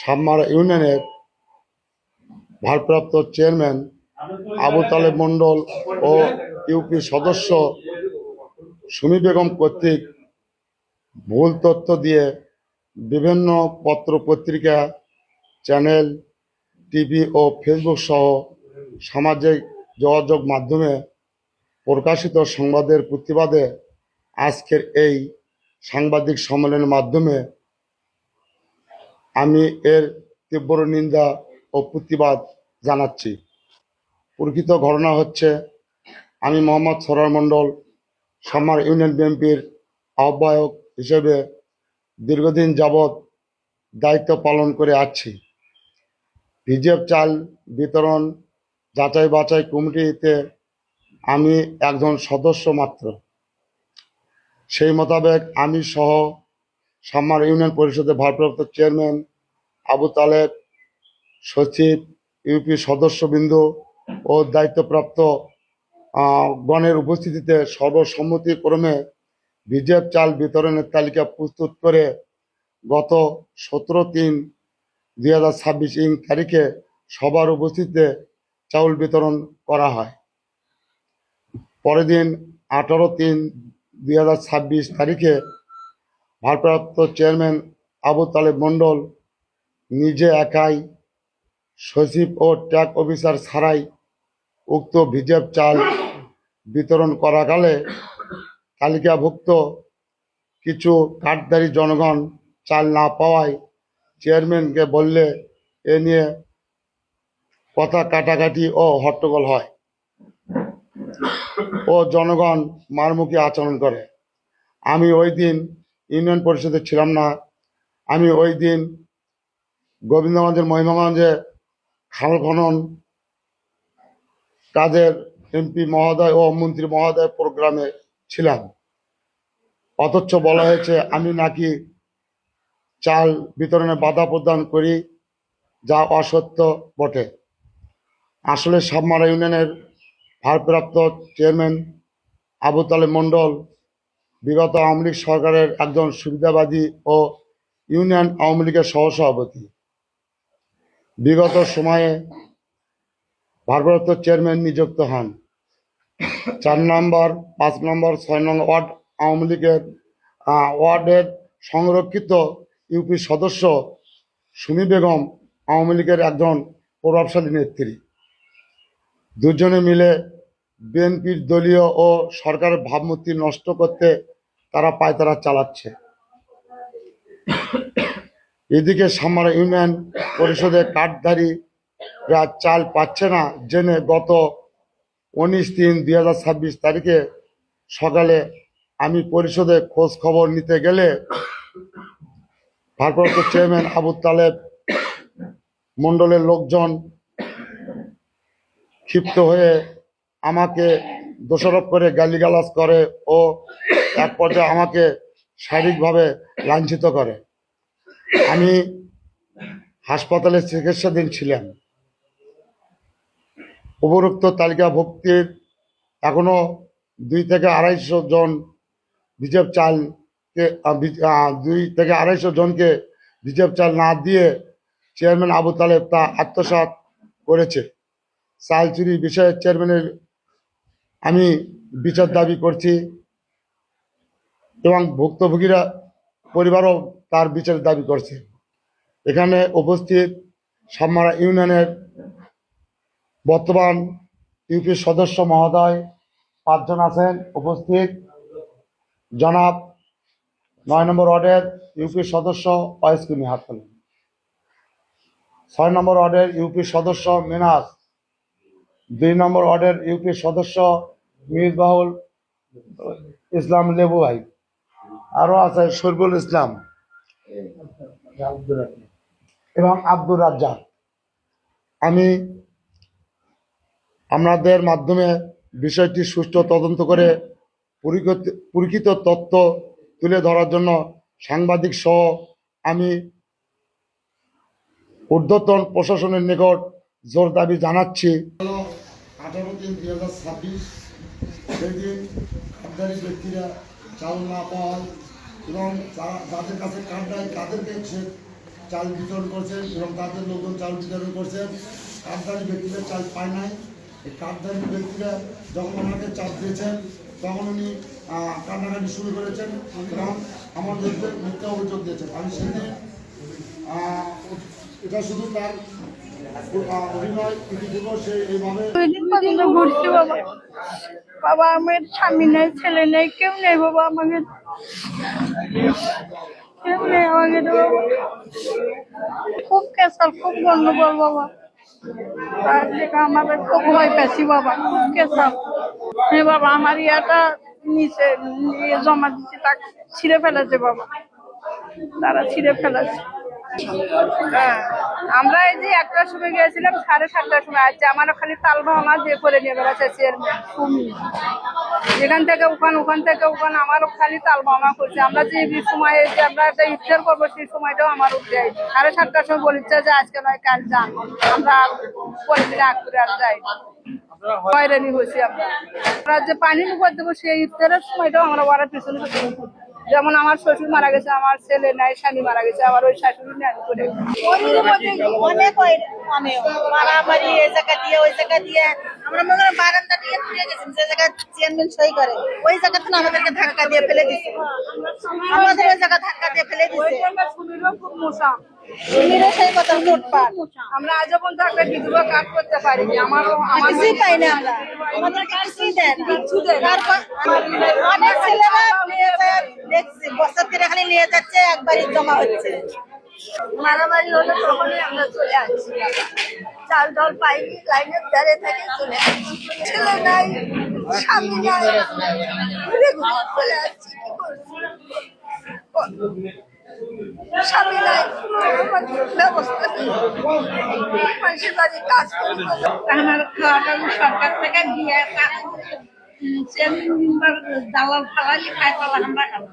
সাবমারা ইউনিয়নের ভারপ্রাপ্ত চেয়ারম্যান আবু তালেব মণ্ডল ও ইউপি সদস্য সুমি বেগম কর্তৃক ভুল তথ্য দিয়ে বিভিন্ন পত্র পত্রিকা, চ্যানেল, টিভি ও ফেসবুক সহ সামাজিক যোগাযোগ মাধ্যমে প্রকাশিত সংবাদের প্রতিবাদে আজকের এই সাংবাদিক সম্মেলনের মাধ্যমে আমি এর তীব্র নিন্দা ও প্রতিবাদ জানাচ্ছি। প্রকৃত ঘটনা হচ্ছে, আমি মোহাম্মদ সরোয়ার মণ্ডল সাবমারা ইউনিয়ন বিএনপির আহ্বায়ক হিসেবে দীর্ঘদিন যাবৎ দায়িত্ব পালন করে আসছি। ভিজিএফ চাল বিতরণ যাচাই বাছাই কমিটিতে আমি একজন সদস্য মাত্র। সেই মোতাবেক আমি সহ সাবমারা ইউনিয়ন পরিষদের ভারপ্রাপ্ত চেয়ারম্যান আবু তালেব, সচিব, ইউপি সদস্যবৃন্দ ও দায়িত্বপ্রাপ্ত গণের উপস্থিতিতে সর্বসম্মতিক্রমে ভিজিএফ চাল বিতরণের তালিকা প্রস্তুত করে গত 17/3/2026 তারিখে সবার উপস্থিতিতে চাউল বিতরণ করা হয়। পরের দিন 18/3/2026 তারিখে ভারপ্রাপ্ত চেয়ারম্যান আবু তালেব মণ্ডল নিজে একাই সচিব ও ট্যাগ অফিসার ছাড়াই উক্ত ভিজিএফ চাল বিতরণ করাকালে তালিকাভুক্ত কিছু কার্ডধারী জনগণ চাল না পাওয়ায় চেয়ারম্যানকে বললে এ নিয়ে কথা কাটাকাটি ও হট্টগোল হয় ও জনগণ মারমুখী আচরণ করে। আমি ওই দিন ইউনিয়ন পরিষদে ছিলাম না। আমি ওই দিন গোবিন্দগঞ্জের মহিমাগঞ্জে খাল খনন কাজের এমপি মহোদয় ও মন্ত্রী মহোদয় প্রোগ্রামে ছিলাম। অথচ বলা হয়েছে আমি নাকি চাল বিতরণে বাধা প্রদান করি, যা অসত্য বটে। আসলে সাবমারা ইউনিয়নের ভারপ্রাপ্ত চেয়ারম্যান আবু তালেব মণ্ডল বিগত আওয়ামী লীগ সরকারের একজন সুবিধাবাদী ও ইউনিয়ন আওয়ামী লীগের সহসভাপতি। বিগত সময়ে ভারপ্রাপ্ত চেয়ারম্যান নিযুক্ত হন 4 নম্বর, 5 নম্বর, 6 নম্বর ওয়ার্ড আওয়ামী লীগের ওয়ার্ডের সংরক্ষিত ইউপি সদস্য সুমি বেগম আওয়ামী লীগের একজন প্রভাবশালী নেত্রী। দুজনে মিলে বিএনপির দলীয় ও সরকারের ভাবমূর্তি নষ্ট করতে তারা পায়তারা চালাচ্ছে। এদিকে সাবমারা ইউনিয়ন পরিষদে কার্ডধারীরা চাল পাচ্ছে না জেনে গত 19/3/2026 তারিখে সকালে আমি পরিষদে খোঁজ খবর নিতে গেলে ভারপ্রাপ্ত চেয়ারম্যান আবু তালেব মণ্ডলের লোকজন ক্ষিপ্ত হয়ে আমাকে দোষারোপ করে গালিগালাজ করে ও এক পর্যায়ে আমাকে শারীরিকভাবে লাঞ্ছিত করে। আমি হাসপাতালে চিকিৎসাধীন ছিলাম। উপরোক্ত তালিকাভুক্তির এখনো 2 থেকে 250 জন ভিজিএফ চালকে 2 থেকে 250 জনকে ভিজিএফ চাল না দিয়ে চেয়ারম্যান আবু তালেব তা আত্মসাৎ করেছে। চাল চুরি বিষয়ে চেয়ারম্যানের আমি বিচার দাবি করছি এবং ভুক্তভোগীরা পরিবারও তার বিচার দাবি করছে। এখানে উপস্থিত সাবমারা ইউনিয়নের বর্তমান ইউপি সদস্য মহোদয় 5 জন আছেন উপস্থিত। জনাব 9 নম্বর ওয়ার্ডের ইউপি সদস্য ওয়াইসকুনি হাত তোলেন। 6 নম্বর ওয়ার্ডের ইউপি সদস্য মিনাস, 2 নম্বর ওয়ার্ডের ইউপি সদস্য মিসবাহুল ইসলাম লেবু ভাই, আরো আছে শরীফুল ইসলাম এবং আব্দুর রাজ্জাক। আমি আপনাদের মাধ্যমে বিষয়টি সুষ্ঠু তদন্ত করে পরীক্ষিত তথ্য তুলে ধরার জন্য সাংবাদিক সহ আমি ঊর্ধ্বতন প্রশাসনের নিকট জোর দাবি জানাচ্ছি। 18/3/2026 সেদিন কার্ডধারী ব্যক্তিরা চাউল না পাওয়ায় এবং যাদের কাছে কার্ড দেয় তাদেরকে চাল বিতরণ করছেন এবং তাদের লোকজন চাল বিতরণ করছেন। কার্ডধারী ব্যক্তিরা চাল পায় নাই। এই কার্ডধারী ব্যক্তিরা যখন ওনাকে চাপ দিয়েছেন তখন উনি কান্নাকাটি শুরু করেছেন এবং আমার বিরুদ্ধে মিথ্যা অভিযোগ দিয়েছেন। আমি সেদিন এটা শুধু তার অভিনয় দিবস এইভাবে ঘুরছি বাবা। বাবা আমার স্বামী নেই, ছেলে নেই, কেউ নেই বাবা। আমাকে কেউ নেই আমাকে বাবা। খুব কেসাল, খুব গন্ডগোল বাবা। তার থেকে আমাদের খুব ভয় পেয়েছি বাবা, খুব কেসাল। হ্যাঁ বাবা, আমার ইয়াটা নিচে জমা দিচ্ছে, তাকে ছিঁড়ে ফেলেছে বাবা, তারা ছিঁড়ে ফেলেছে। হ্যাঁ, আমরা এই যে 1টার সময় গিয়েছিলাম, 7:30টার সময় আসছে। আমারও খালি তাল ভাঙা দিয়ে করে নিয়ে বেড়াচ্ছে চেয়ারম্যান সুমি, যেখান থেকে ওখান থেকে ওখান আমারও খালি তাল ভাঙা করছে। আমরা যে সময় যে আমরা একটা ইফতার করবো সেই সময়টাও আমার উঠে 7:30টার সময় বলেছে যে আজকে নয় কাল যান, আমরা পরের দিনে আগ করে আর যাই, হয়রানি হয়েছি আমরা। যে পানি মুখ দেবো সেই ইফতারের সময়টাও আমরা ওরা পিছনে যেমন আমার শ্বশুর মারা গেছে, আমার ছেলে নাই, স্বামী মারা গেছে, আমার ওই শাশুড়ি নাই করে অনেক মারামারি এই জায়গা দিয়ে ওই জায়গা দিয়ে আমরা মনে করেন বারান্দা দিয়ে ঘুরে গেছি, যে জায়গায় চেয়ারম্যান সই করে ওই জায়গাটা আমাদেরকে ধাক্কা দিয়ে ফেলে দিচ্ছে, আমাদের ওই জায়গা ধাক্কা দিয়ে ফেলে দিচ্ছে। খুব মশা, সুমিরও সেই কথা লুটপাট। আমরা আজ পর্যন্ত একটা বিধবা কাজ করতে পারিনি। আমারও কিছুই পাই না আমরা, আমাদেরকে কিছুই দেয় না। তারপর অনেক ছেলেরা নিয়ে যায় দেখছি, বছর করে খালি নিয়ে যাচ্ছে, একবারই জমা হচ্ছে। মারামারি হলে তখনই আমরা চলে আসছি, চাল ডাল পাইনি, লাইনের ধারে থেকে চলে আসছি। ছেলে নাই, স্বামী নাই, ঘুরে ঘুরে চলে আসছি। কি করছি, স্বামী নাই, ব্যবস্থা নেই, মানুষের বাড়ি কাজ করি। আমার খাওয়াটা সরকার থেকে দিয়ে দালাল ফালালি খাই পালা আমরা খাবো।